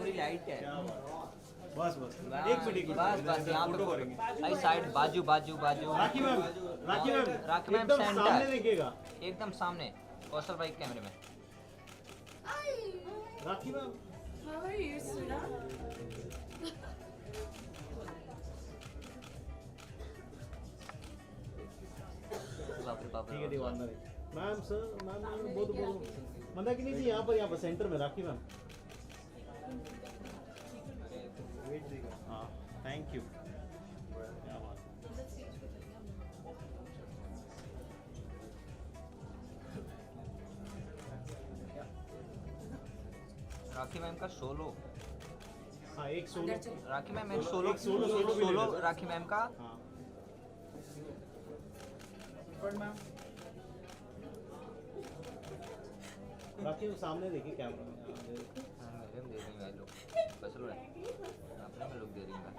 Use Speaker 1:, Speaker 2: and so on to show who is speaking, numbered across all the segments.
Speaker 1: पूरी लाइट है।
Speaker 2: बस बस एक मिनट
Speaker 1: बस यहाँ पे
Speaker 2: करेंगे।
Speaker 1: भाई साइड बाजू बाजू बाजू।
Speaker 2: राखी मैम
Speaker 1: राखी मैम
Speaker 2: एकदम
Speaker 1: सेंटर
Speaker 2: सामने देखिएगा।
Speaker 1: एकदम सामने कौशल भाई कैमरे में।
Speaker 2: राखी ma'am
Speaker 3: How are you, Sura?
Speaker 1: बाप रे
Speaker 2: ठीक है दीवाना मैम सर मैम बोलो मंदाकिनी जी यहाँ पर सेंटर में राखी मैम। हाँ थैंक यू।
Speaker 1: राखी मैम का सोलो।
Speaker 2: हाँ एक सोलो
Speaker 1: राखी मैम एक सोलो
Speaker 2: सोलो
Speaker 1: राखी मैम का।
Speaker 2: हाँ राखी सामने देखिए कैमरा में।
Speaker 1: मेरे में दे देंगे लोग बस लो अपने में लोग दे देंगे।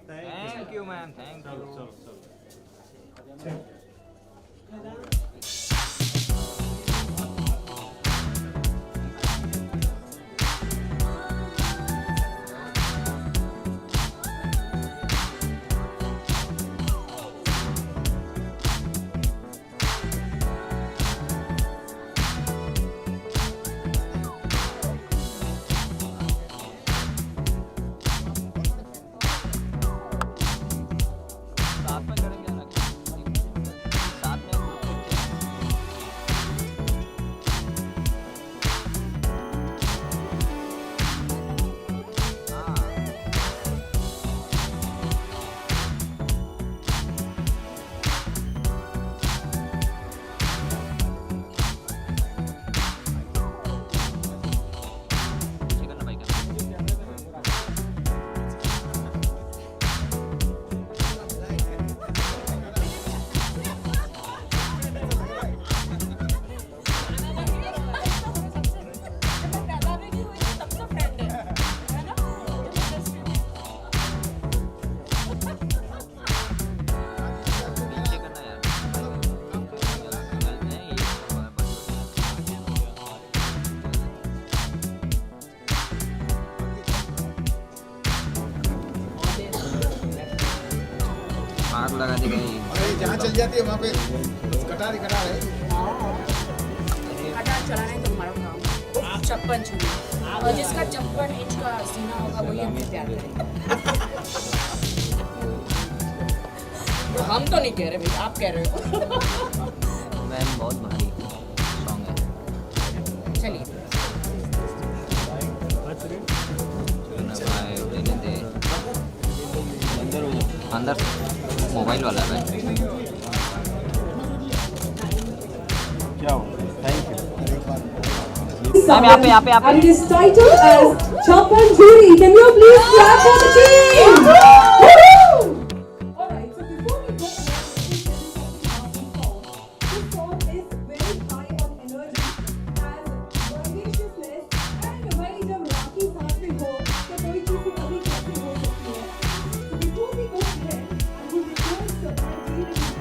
Speaker 1: Thank you ma'am thank you.
Speaker 2: चलो
Speaker 1: साथ में करेंगे ना साथ में आग लगा दी गई।
Speaker 4: अरे जहाँ चल जाती है वहाँ पे कटार है।
Speaker 3: अटार चलाना है तुम्हारा काम। 56 छुरी और जिसका 56 इंच का सीना होगा वही हमसे प्यार करेगा। हम तो नहीं कह रहे भाई, आप कह रहे हो।
Speaker 1: मैम बहुत भारी सॉन्ग है।
Speaker 3: चलिए
Speaker 1: अंदर मोबाइल वाला है
Speaker 2: क्या हो थैंक यू।
Speaker 1: मैम यहाँ पे
Speaker 5: And it is titled as Chappan Jury. Can you please clap for the team? Woohoo! Alright, so before we go on, this song is very high on energy, has vivaciousness, and भाई जब राखी साथ में हो तो कोई चीज़ कभी कैसे हो सकती है? So before we go ahead, I would request that my dear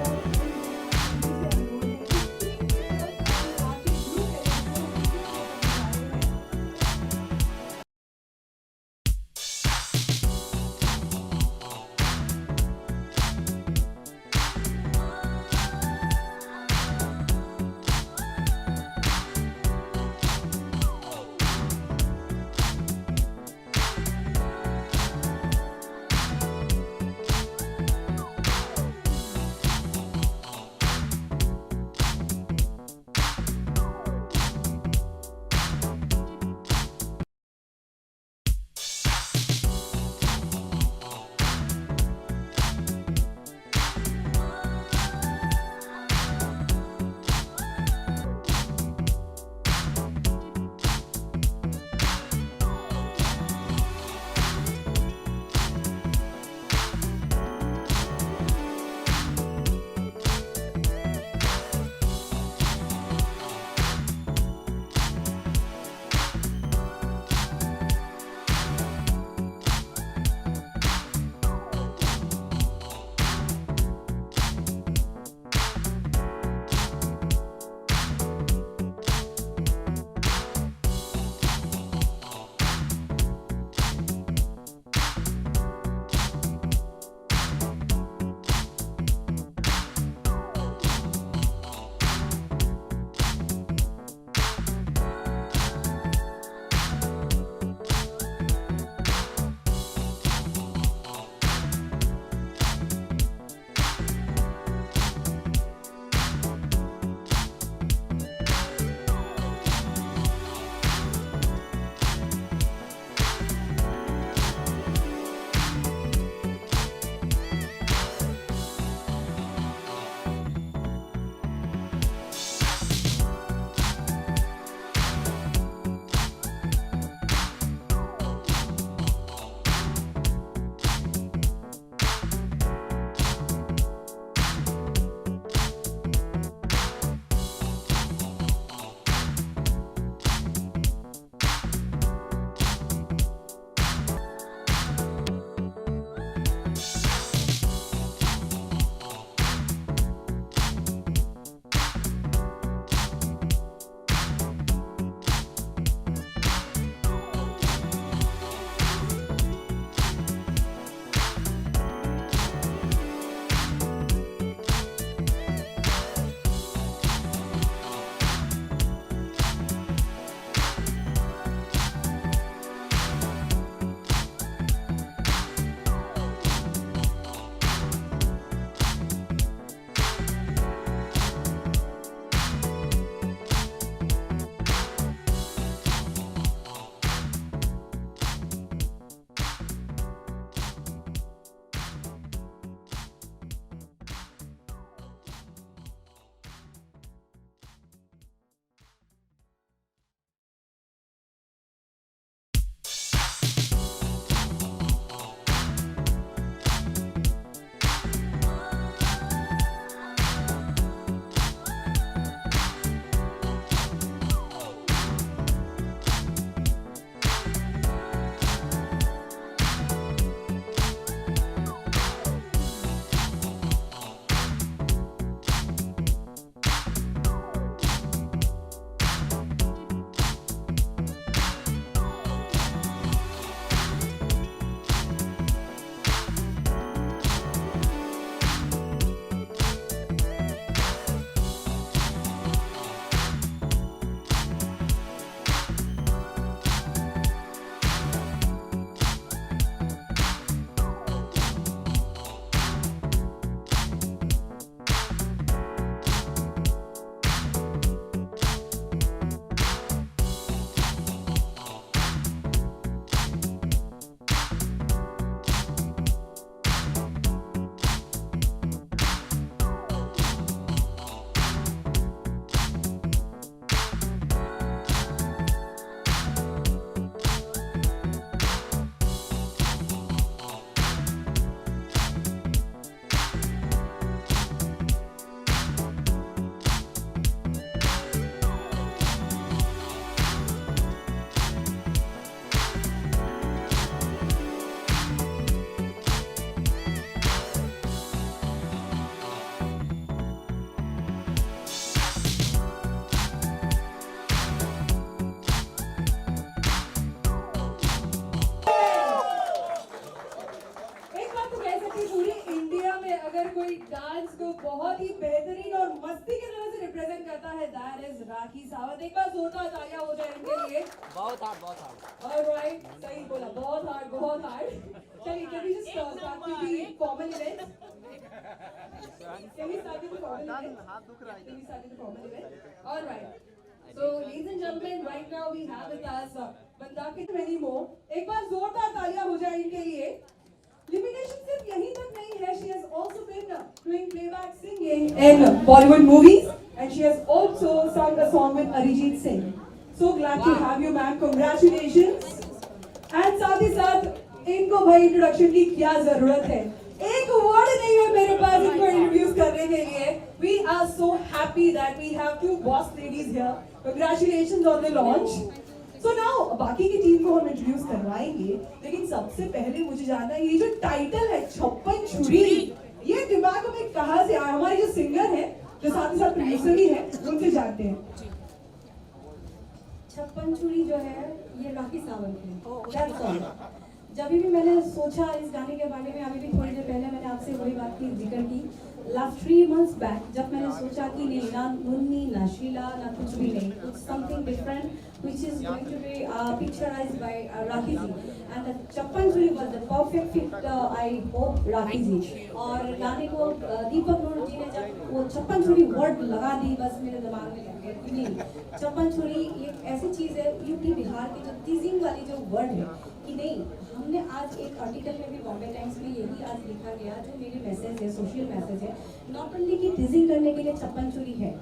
Speaker 5: जिसको बहुत ही बेहतरीन और मस्ती की तरह से रिप्रेजेंट करता है, दैट इज राखी सावंत। एक बार जोरदार तालियां हो जाए इनके लिए।
Speaker 1: बहुत हार्ड
Speaker 5: ऑलराइट, सही बोला, बहुत हार्ड। चलिए, can we just start with the formal event? Can we start with the formal event? All right. So, ladies and gentlemen, right now we have with us Mandakini many more. एक बार जोरदार तालियां हो जाए इनके लिए। Limitation सिर्फ यहीं तक नहीं है. She has also been doing playback singing in Bollywood movies, and she has also sung a song with Arijit Singh. So glad to have you, ma'am. Congratulations. And साथ ही साथ इनको भाई इंट्रोडक्शन की क्या जरूरत है? एक वर्ड नहीं है मेरे पास इनको इंट्रोड्यूस करने के लिए. We are so happy that we have two boss ladies here. Congratulations on the launch. So now बाकी की टीम को हम इंट्रोड्यूस करवाएंगे, लेकिन सबसे पहले मुझे जानना है ये जो टाइटल है छप्पन छुरी, ये दिमाग में कहाँ से आया? हमारे जो सिंगर हैं, जो साथ ही साथ प्रोड्यूसर भी हैं, उनसे जानते हैं.
Speaker 6: छप्पन छुरी जो है ये राखी सावंत है. That's all. जब भी मैंने सोचा इस गाने के बारे में, अभी भी थोड़ी देर पहले मैंने आपसे वही बात की, जिक्र की, लास्ट 3 months बैक जब मैंने सोचा कि नहीं, ना मुन्नी ना शीला ना कुछ भी नहीं, कुछ something different which is going to be picturized by Rakhi ji, and the छप्पन छुरी was the perfect fit, I hope Rakhi ji. और गाने को दीपक नूर जी ने जब वो छप्पन छुरी वर्ड लगा दी, बस मेरे दिमाग में लग गया कि नहीं, छप्पन छुरी एक ऐसी चीज़ है यूपी बिहार की जो टीजिंग वाली जो वर्ड है कि नहीं. हमने आज एक आर्टिकल में भी बॉम्बे टाइम्स में यही आज लिखा गया, जो मेरी मैसेज है, सोशल मैसेज है, नॉट ओनली कि टीजिंग करने के लिए छप्पन छुरी है,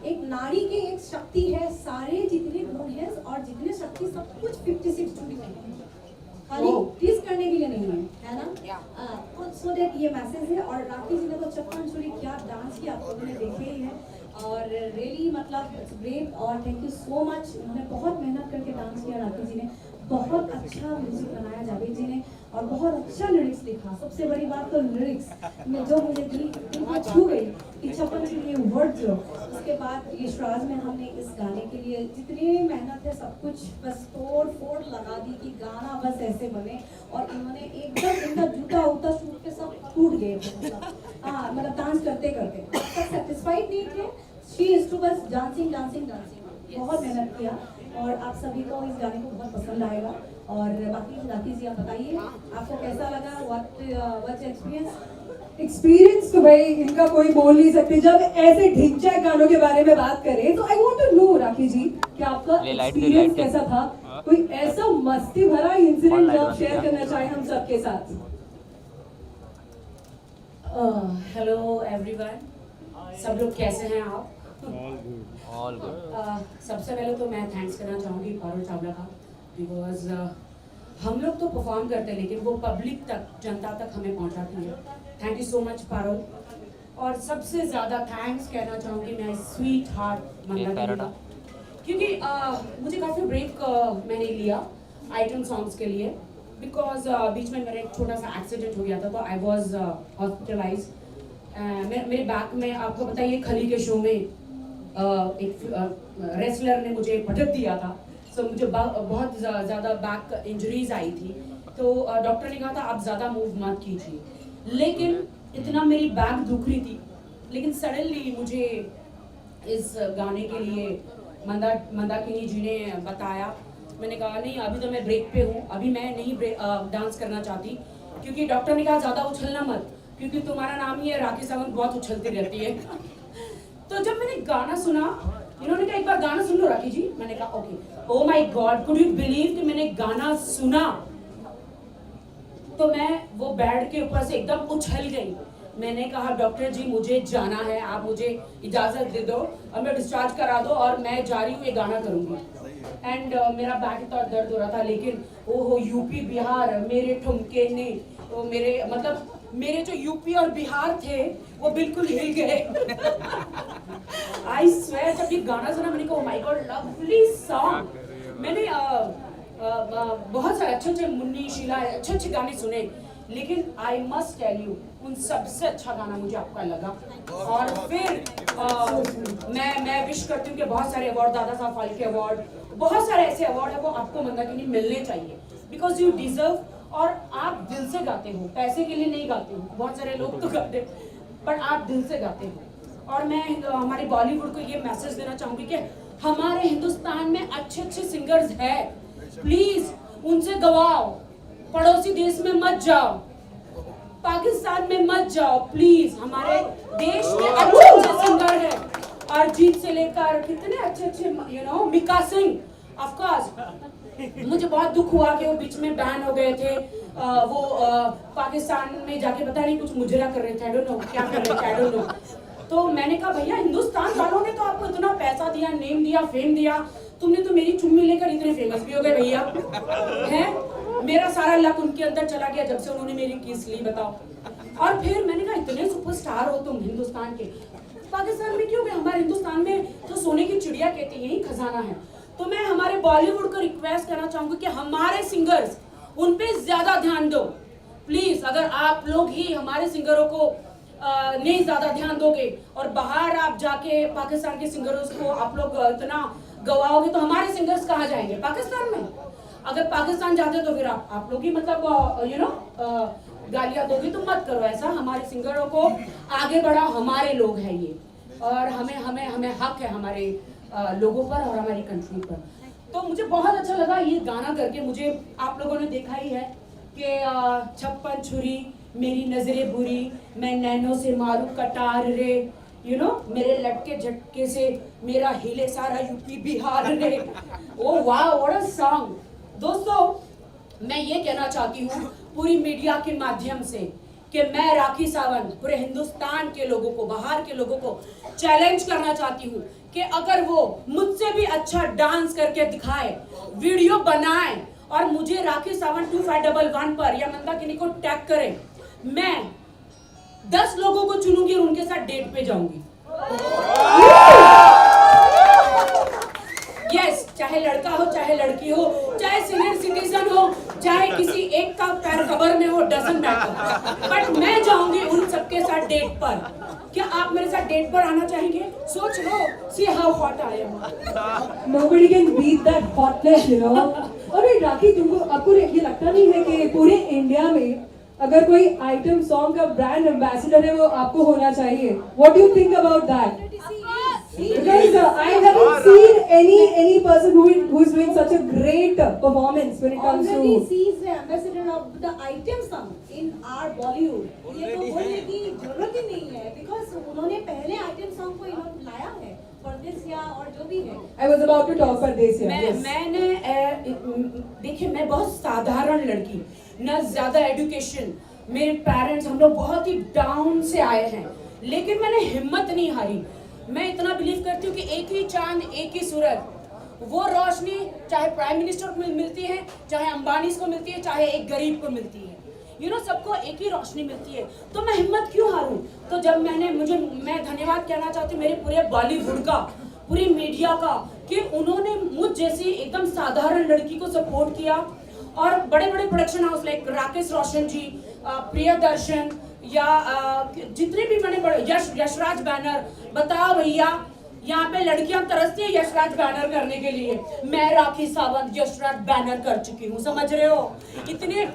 Speaker 6: एक नारी की एक शक्ति है, सारे जितने गुण हैं और जितने शक्ति सब कुछ 56 छुरी में है, खाली टीज करने के लिए नहीं है ना. सो दैट ये मैसेज है. और राखी जी ने तो छप्पन छुरी क्या डांस किया आप लोगों ने देखे ही है, और रियली मतलब इट्स ग्रेट. और थैंक यू सो मच, उन्होंने बहुत मेहनत करके डांस किया राखी जी ने, बहुत अच्छा म्यूजिक बनाया जावेद जी ने, और बहुत अच्छा लिरिक्स लिखा. सबसे बड़ी बात तो लिरिक्स में जो मुझे दिल को छू गई कि छप्पन छुरी ये वर्ड जो, उसके बाद यशराज में हमने इस गाने के लिए जितनी मेहनत है सब कुछ बस तोड़ फोड़ लगा दी कि गाना बस ऐसे बने, और इन्होंने एकदम इनका जूता उता शूट के सब टूट गए. हाँ, मतलब डांस करते करते सेटिस्फाइड नहीं थे. शी इज टू बस डांसिंग डांसिंग डांसिंग. बहुत मेहनत किया, और आप सभी को इस गाने को बहुत पसंद आएगा. और बाकी राखी जी आप बताइए आपको कैसा लगा, व्हाट
Speaker 5: एक्सपीरियंस तो भाई इनका कोई बोल नहीं सकते जब ऐसे ढिंचैक गानों के बारे में बात करें. तो आई वांट टू नो राखी जी कि आपका एक्सपीरियंस कैसा था, कोई ऐसा मस्ती भरा इंसिडेंट जो आप शेयर करना चाहें हम सबके साथ.
Speaker 3: हेलो एवरीवन, सब लोग कैसे हैं आप?
Speaker 1: All good.
Speaker 3: सबसे पहले तो मैं थैंक्स करना चाहूँगी पारुल चावला का, बिकॉज हम लोग तो परफॉर्म करते हैं लेकिन वो पब्लिक तक, जनता तक हमें पहुँचाती है. Thank you so much Parul. और सबसे ज़्यादा थैंक्स कहना चाहूँगी मैं स्वीट हार्ट मंदाकिनी का, क्योंकि मुझे काफ़ी ब्रेक मैंने लिया आइटम सॉन्ग्स के लिए, बिकॉज बीच में मेरा एक छोटा सा एक्सीडेंट हो गया था, तो आई वॉज हॉस्पिटलाइज. मेरे बैक में, आपको बताइए, खली के शो में एक रेसलर ने मुझे पटक दिया था, सो मुझे बहुत ज़्यादा बैक इंजरीज आई थी. तो डॉक्टर ने कहा था आप ज़्यादा मूव मत कीजिए, लेकिन इतना मेरी बैक दुख रही थी. लेकिन सडनली मुझे इस गाने के लिए मंदाकिनी जी ने बताया. मैंने कहा नहीं, अभी तो मैं ब्रेक पे हूँ, अभी मैं नहीं डांस करना चाहती, क्योंकि डॉक्टर ने कहा ज़्यादा उछलना मत, क्योंकि तुम्हारा नाम ही है राखी सावंत, बहुत उछलती रहती है. तो जब मैंने गाना सुना, इन्होंने कहा एक बार गाना सुन लो राखी जी. मैंने कहा okay. Oh my God, could you believe कि मैंने गाना सुना तो मैं वो बेड के ऊपर से एकदम उछल गई. मैंने कहा डॉक्टर जी मुझे जाना है, आप मुझे इजाज़त दे दो और मैं डिस्चार्ज करा दो और मैं जा रही हूँ, ये गाना करूँगी. एंड मेरा बैक इतना दर्द हो रहा था, लेकिन ओहो यूपी बिहार मेरे ठुमके ने, तो मेरे जो यूपी और बिहार थे वो बिल्कुल हिल गए. आई स्वेयर, जब ये गाना सुना मैंने कहा oh my God, lovely song. मैंने बहुत सारे अच्छे मुन्नी शीला अच्छे अच्छे गाने सुने, लेकिन आई मस्ट टेल यू उन सबसे अच्छा गाना मुझे आपका लगा. और फिर मैं विश करती हूँ कि बहुत सारे अवार्ड, दादा साहब फाल्के अवार्ड, बहुत सारे ऐसे अवार्ड है वो आपको मंदाकिनी मिलने चाहिए, बिकॉज यू डिजर्व. और आप दिल से गाते हो, पैसे के लिए नहीं गाते हो. बहुत सारे लोग तो गाते बट आप दिल से गाते हो। और मैं हमारे बॉलीवुड को ये मैसेज देना चाहूंगी कि हमारे हिंदुस्तान में अच्छे अच्छे सिंगर्स हैं, प्लीज उनसे गवाओ, पड़ोसी देश में मत जाओ, पाकिस्तान में मत जाओ, प्लीज। हमारे देश में अच्छे अच्छे सिंगर हैं, अरिजीत से लेकर कितने अच्छे अच्छे, you know, Mika Singh, of course. मुझे बहुत दुख हुआ कि वो बीच में बैन हो गए थे। वो पाकिस्तान में जाके पता नहीं कुछ मुजरा कर रहे थे, आई डोंट नो क्या कर रहे थे, आई डोंट नो। तो मैंने कहा भैया हिंदुस्तान वालों ने तो आपको इतना पैसा दिया, नेम दिया, फेम दिया, तुमने तो मेरी चुम्मी लेकर इतने फेमस भी हो गए भैया, हैं? मेरा सारा लक उनके अंदर चला गया जब से उन्होंने मेरी किस ली, बताओ। और फिर मैंने कहा इतने सुपरस्टार हो तुम हिंदुस्तान के, पाकिस्तान में क्यों गए? हमारे हिंदुस्तान में तो सोने की चिड़िया कहते हैं, यही खजाना है। तो मैं हमारे बॉलीवुड को रिक्वेस्ट करना चाहूंगी कि हमारे सिंगर्स, उन पे ज्यादा ध्यान दो प्लीज। अगर आप लोग ही हमारे सिंगरों को नहीं ज्यादा ध्यान दोगे और बाहर आप जाके पाकिस्तान के सिंगरों को आप लोग इतना गवाओगे तो हमारे सिंगर्स कहाँ जाएंगे? पाकिस्तान में। अगर पाकिस्तान जाते तो फिर आप लोग ही मतलब यू नो गालियां दोगे, तो मत करो ऐसा। हमारे सिंगरों को आगे बढ़ाओ, हमारे लोग हैं ये, और हमें हमें हमें हक है हमारे लोगों पर और हमारी कंट्री पर। तो मुझे बहुत अच्छा लगा ये गाना करके। मुझे आप लोगों ने देखा ही है कि 56 छुरी मेरी नजरें बुरी, मैं नैनों से मारू कटार रे, यू नो, मेरे लटके झटके से मेरा हिले सारा यूपी बिहार रे। ओ वाह, व्हाट अ सॉन्ग। दोस्तों मैं ये कहना चाहती हूँ पूरी मीडिया के माध्यम से कि मैं राखी सावंत पूरे हिंदुस्तान के लोगों को, बाहर के लोगों को चैलेंज करना चाहती हूँ कि अगर वो मुझसे भी अच्छा डांस करके दिखाए, वीडियो बनाए और मुझे राखी सावंत 2511 पर या मंदाकिनी को टैग करे, मैं 10 लोगों को चुनूंगी और उनके साथ डेट पे जाऊंगी। यस, चाहे लड़का हो चाहे लड़की हो, चाहे सीनियर सिटीजन हो, चाहे किसी एक का पैर कबर में हो, डजंट मैटर, बट मैं जाऊंगी उन सबके साथ डेट पर। क्या आप मेरे साथ डेट पर आना चाहेंगे? सोच लो, see how hot I am.
Speaker 5: Nobody can beat that hotness, you know. और ये राखी, तुमको आपको ये लगता नहीं है कि पूरे इंडिया में अगर कोई आइटम सॉन्ग का ब्रांड एम्बेसडर है वो आपको होना चाहिए? What do you think about that? Because I haven't seen any person who is doing such a great performance when it comes
Speaker 6: Already
Speaker 5: to.
Speaker 6: she is the ambassador of the item song in our Bollywood. ये तो बोलने की जरूरत ही नहीं है, because उन्होंने पहले item song को इन्होंने लाया है, परदेसिया और जो भी है।
Speaker 5: I was about to talk Pardesia. Yes.
Speaker 3: मैंने देखिए, मैं बहुत साधारण लड़की, ना ज्यादा एजुकेशन, मेरे पेरेंट्स, हम लोग बहुत ही डाउन से आए हैं, लेकिन मैंने हिम्मत नहीं हारी। मैं इतना बिलीव करती हूँ कि एक ही चांद एक ही सूरज, वो रोशनी चाहे प्राइम मिनिस्टर को मिलती है, चाहे अंबानी को मिलती है, चाहे एक गरीब को मिलती है, यू नो, सबको एक ही रोशनी मिलती है। तो मैं हिम्मत क्यों हारूं? तो जब मैं धन्यवाद कहना चाहती हूँ मेरे पूरे बॉलीवुड का, पूरी मीडिया का, कि उन्होंने मुझ जैसी एकदम साधारण लड़की को सपोर्ट किया। और बड़े बड़े production house like Rakesh Roshan जी, प्रियदर्शन, या जितने भी मैंने बड़े, यशराज बैनर, बताओ भैया, यहाँ पे लड़कियां तरसती है यशराज बैनर करने के लिए। मैं राखी सावंत यशराज बैनर कर चुकी हूँ, समझ रहे हो? इतने,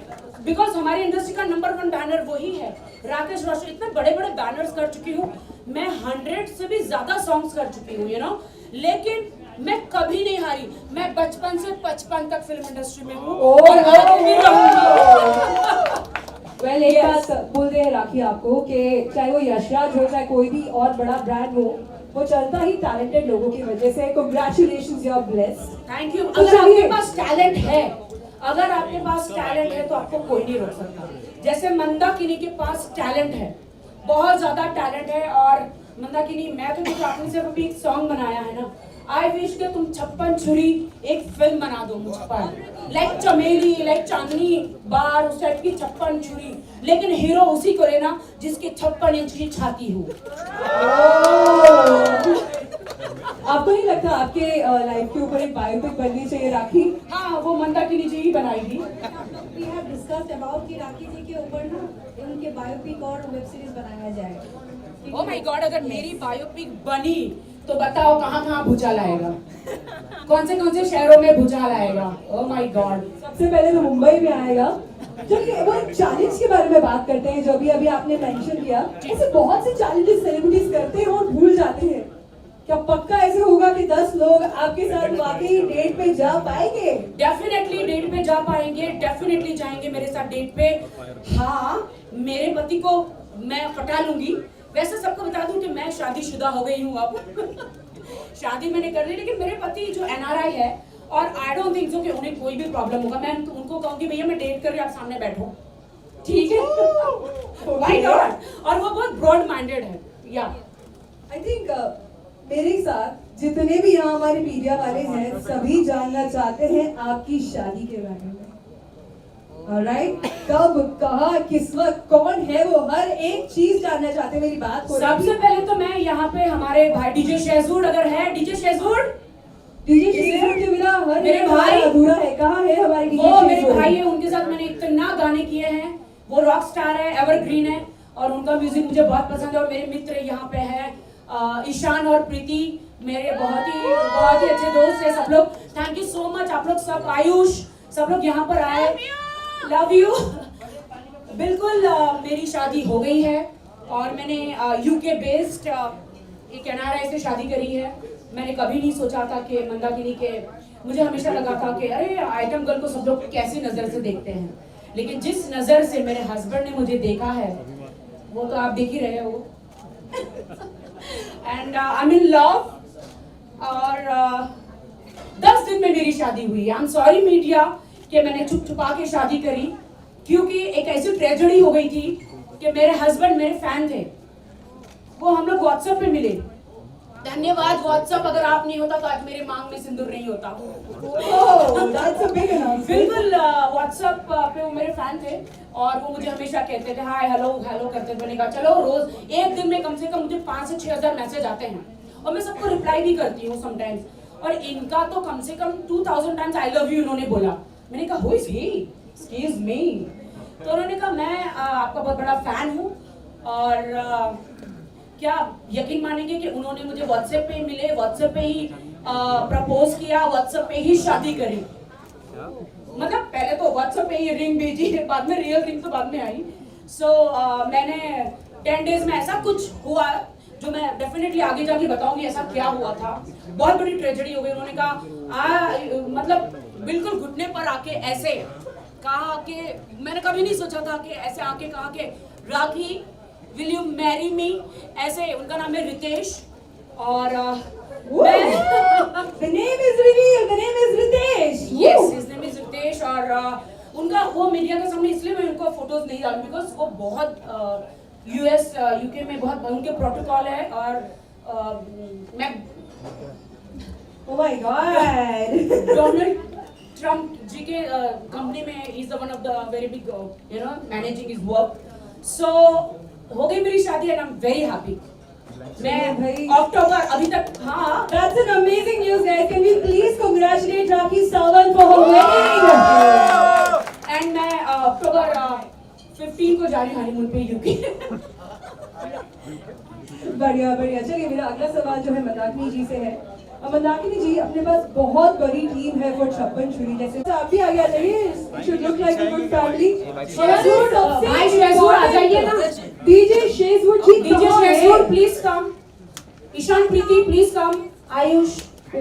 Speaker 3: बिकॉज हमारी इंडस्ट्री का नंबर 1 बैनर वही है, राकेश रोशन। इतने बड़े बड़े बैनर्स कर चुकी हूँ मैं, 100 से भी ज्यादा सॉन्ग्स कर चुकी हूँ, यू नो, लेकिन मैं कभी नहीं हारी। मैं बचपन से 55 तक फिल्म इंडस्ट्री में हूँ और आगे भी रहूंगी।
Speaker 5: Well, एक बात बोल रहे हैं राखी आपको कि चाहे वो यशराज हो, चाहे कोई भी और बड़ा ब्रांड हो, वो चलता ही टैलेंटेड लोगों की वजह से। Congratulations, you are blessed.
Speaker 3: Thank you. अगर आपके पास टैलेंट है, अगर आपके पास टैलेंट है तो आपको कोई नहीं रोक सकता। जैसे मंदाकिनी के पास टैलेंट है, बहुत ज्यादा टैलेंट है। और मंदाकिनी, मैं तो देखो आपने सिर्फ अभी एक सॉन्ग बनाया है ना, आई विश कि तुम 56 छुरी एक फिल्म बना दो मुझ पर, लाइक चमेली, लाइक चांदनी बार, उस टाइप की 56 छुरी, लेकिन हीरो उसी को लेना जिसकी 56 इंच की छाती हो।
Speaker 5: आपको नहीं लगता आपके लाइफ के ऊपर एक बायोपिक बननी चाहिए राखी?
Speaker 3: हाँ, वो मंदाकिनी जी ही बनाएगी।
Speaker 6: We have discussed about कि राखी जी के ऊपर ना उनके बायोपिक और वेब सीरीज बनाया जाए।
Speaker 3: ओह माय गॉड, अगर मेरी बायोपिक बनी तो बताओ कहाँ कहाँ भूचाल आएगा, कौन से शहरों में भूचाल आएगा। ओह माय गॉड,
Speaker 5: सबसे पहले तो मुंबई में आएगा, चलिए वो चैलेंज के बारे में बात करते हैं जो अभी आपने मेंशन किया। ऐसे बहुत से चैलेंजेस सेलिब्रिटीज करते हैं और भूल जाते हैं। क्या पक्का ऐसे होगा कि 10 लोग आपके साथ वाकई डेट पे जा पाएंगे?
Speaker 3: डेफिनेटली डेट पे जा पाएंगे, डेफिनेटली जाएंगे मेरे साथ डेट पे। हाँ, मेरे पति को मैं पटा लूंगी। वैसे सबको बता दूं कि मैं शादीशुदा हो गई हूँ अब। शादी मैंने कर ली, लेकिन मेरे पति जो NRI है और आई डोंट थिंक सो कि उन्हें कोई भी प्रॉब्लम होगा। मैं उनको कहूंगी भैया मैं डेट कर रही हूँ, आप सामने बैठो, ठीक है? Why not? और वो बहुत ब्रॉड माइंडेड है। या
Speaker 5: आई थिंक मेरे साथ जितने भी यहाँ हमारे मीडिया वाले हैं सभी जानना चाहते हैं आपकी शादी के बारे में। ऑलराइट, कब, कहाँ, किस वक्त, कौन है वो, हर एक चीज जानना चाहते हैं। मेरी बात हो
Speaker 3: सबसे पहले तो मैं यहाँ पे हमारे भाई डीजे शेजवुड, अगर है डीजे शेजवुड
Speaker 5: के बिना हर
Speaker 3: मेरे
Speaker 5: एक
Speaker 3: भाई
Speaker 5: अधूरा है। कहाँ है हमारे डीजे
Speaker 3: वो मेरे
Speaker 5: शेजवुड?
Speaker 3: भाई है, उनके साथ मैंने इतना गाने किए हैं। वो रॉक स्टार है, एवरग्रीन है और उनका म्यूजिक मुझे बहुत पसंद है। और मेरे मित्र यहाँ पे है ईशान और प्रीति, मेरे बहुत ही अच्छे दोस्त है सब लोग। थैंक यू सो मच आप लोग सब, आयुष, सब लोग यहाँ पर आए। Love you. बिल्कुल मेरी शादी हो गई है और मैंने यूके बेस्ड एक NRI से शादी करी है। मैंने कभी नहीं सोचा था कि मंदाकिनी के, मुझे हमेशा लगा था कि अरे आइटम गर्ल को सब लोग कैसी नज़र से देखते हैं, लेकिन जिस नज़र से मेरे हस्बैंड ने मुझे देखा है वो तो आप देख ही रहे हो। And I M in love. और 10 दिन में मेरी शादी हुई। आई एम सॉरी मीडिया कि मैंने छुप छुपा के शादी करी, क्योंकि एक ऐसी ट्रेजेडी हो गई थी कि मेरे हस्बैंड मेरे फैन थे। वो हम लोग व्हाट्सएप पे मिले। धन्यवाद व्हाट्सएप, अगर आप नहीं होता तो आज मेरे मांग में सिंदूर नहीं होता। बिल्कुल व्हाट्सएप पे वो मेरे फैन थे और वो मुझे हमेशा कहते थे हाय हेलो हेलो करते थे। मैंने कहा चलो रोज एक दिन में कम से कम मुझे 5 से 6 हज़ार मैसेज आते हैं और मैं सबको रिप्लाई भी करती हूँ समटाइम्स। और इनका तो कम से कम 2000 टाइम्स आई लव यू इन्होंने बोला। मैंने कहा who is he, excuse me. तो उन्होंने कहा मैं आपका बहुत बड़ा फैन हूँ। और क्या यकीन मानेंगे कि उन्होंने मुझे व्हाट्सएप पे मिले, व्हाट्सएप पे ही प्रपोज किया, व्हाट्सएप पे ही शादी करी। मतलब पहले तो व्हाट्सएप पे ही रिंग भेजी, बाद में रियल रिंग तो बाद में आई। सो मैंने 10 डेज में ऐसा कुछ हुआ जो मैं डेफिनेटली आगे जाके बताऊंगी ऐसा क्या हुआ था। बहुत बड़ी ट्रेजेडी हो गई। उन्होंने कहा मतलब बिल्कुल घुटने पर आके ऐसे कहा कि मैंने कभी नहीं सोचा था कि ऐसे आके कहा कि राखी विल यू मैरी मी। ऐसे उनका नाम है रितेश और
Speaker 5: The name is revealed. The name is Ritesh.
Speaker 3: Yes, his name is Ritesh। और उनका वो मीडिया के सामने इसलिए मैं उनको फोटोज नहीं डालूं बिकॉज वो बहुत US UK में बहुत उनके प्रोटोकॉल है। और मैं
Speaker 5: Oh my God.
Speaker 3: Donald Trump ji के कंपनी में is the one of the very big managing his work. So हो गई मेरी शादी and I am very happy. मैं अक्टूबर अभी तक, हाँ,
Speaker 5: That's an amazing news, guys. Can we please congratulate Rakhi Sawant for her wedding?
Speaker 3: And मैं अक्टूबर 15 को जा रही हूँ हनीमून पे यूके।
Speaker 5: बढ़िया बढ़िया। चलिए मेरा अगला सवाल जो है मंदाकिनी जी से है। और मंदाकिनी जी अपने पास बहुत बड़ी टीम है फॉर 56 छुरी। जैसे तो आप भी आ गया चाहिए, should look like a good family।
Speaker 3: भाई शेजवुड आ जाइए ना।
Speaker 5: DJ Shezwood ji,
Speaker 3: DJ Shezwood please come. Ishaan Preeti please come. Ayush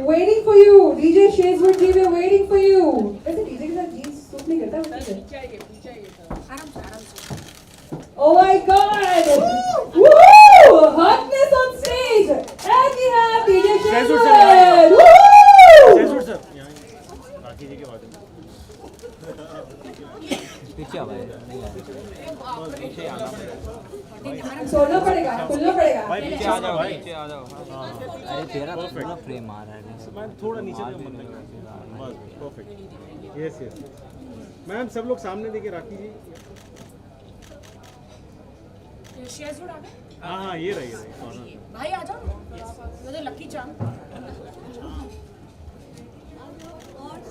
Speaker 5: waiting for you। DJ Shezwood ji, we're waiting for you। वैसे डीजे के साथ जीन्स सूट नहीं करता है? Oh my God! Woo! Hotness on stage, and we have DJ Shezwood. Woo!
Speaker 2: Shezwood sir यहाँ राखी जी के बाद
Speaker 1: पीछे आवाज नहीं आ रही। पीछे आना
Speaker 5: सोना पड़ेगा, खुलना पड़ेगा।
Speaker 2: भाई पीछे आ जाओ भाई।
Speaker 1: पीछे आ जाओ। अरे तेरा तो पूरा फ्रेम आ रहा है।
Speaker 2: मैं थोड़ा नीचे बस परफेक्ट। यस यस मैम, सब लोग सामने देखिए। राखी जी
Speaker 3: शेजवुड आ गए।
Speaker 2: हाँ हाँ ये रही कॉर्नर।
Speaker 3: भाई आ जाओ, मुझे लकी चाम।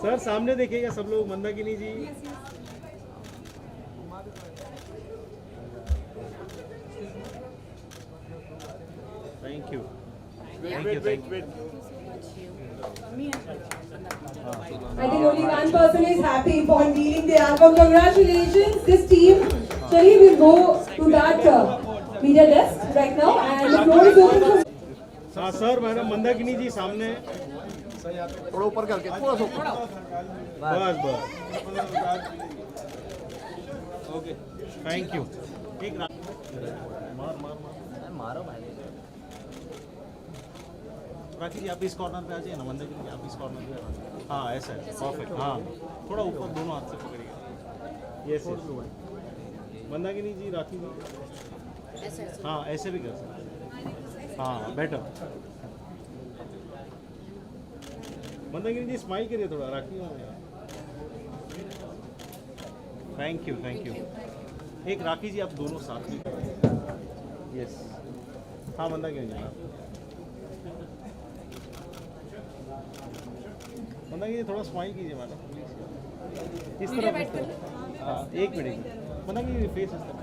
Speaker 2: सर सामने देखिएगा सब लोग। Mandakini ji thank you.
Speaker 5: I think only one person is happy for unveiling the album. Congratulations, this team. Chaliye, we'll go to that media desk right now, and the floor is open for.
Speaker 2: हाँ sir, madam Mandakini जी सामने।
Speaker 4: थोड़ा ऊपर करके, थोड़ा सा ऊपर।
Speaker 2: बस बस। Okay, thank you. एक मार मार मार।
Speaker 1: मारो भाई।
Speaker 2: राखी जी आप इस कॉर्नर पे आ जाइए ना, मंदाकिनी जी आप इस कॉर्नर पे आ जाइए। हाँ ऐसा है, परफेक्ट। हाँ थोड़ा ऊपर दोनों हाथ से पकड़िए। Yes yes. मंदाकिनी जी, राखी जी। हाँ ऐसे भी कर सकते हैं। हाँ बेटर। मंदाकिनी जी स्माइल करिए थोड़ा, राखी हो गया। Thank you thank you. एक राखी जी आप दोनों साथ में। यस। हाँ मंदाकिनी जी। मंदाकिनी जी थोड़ा स्माइल कीजिए मैडम प्लीज। इस तरह। हाँ एक मिनट। मंदाकिनी जी फेस इस तरह।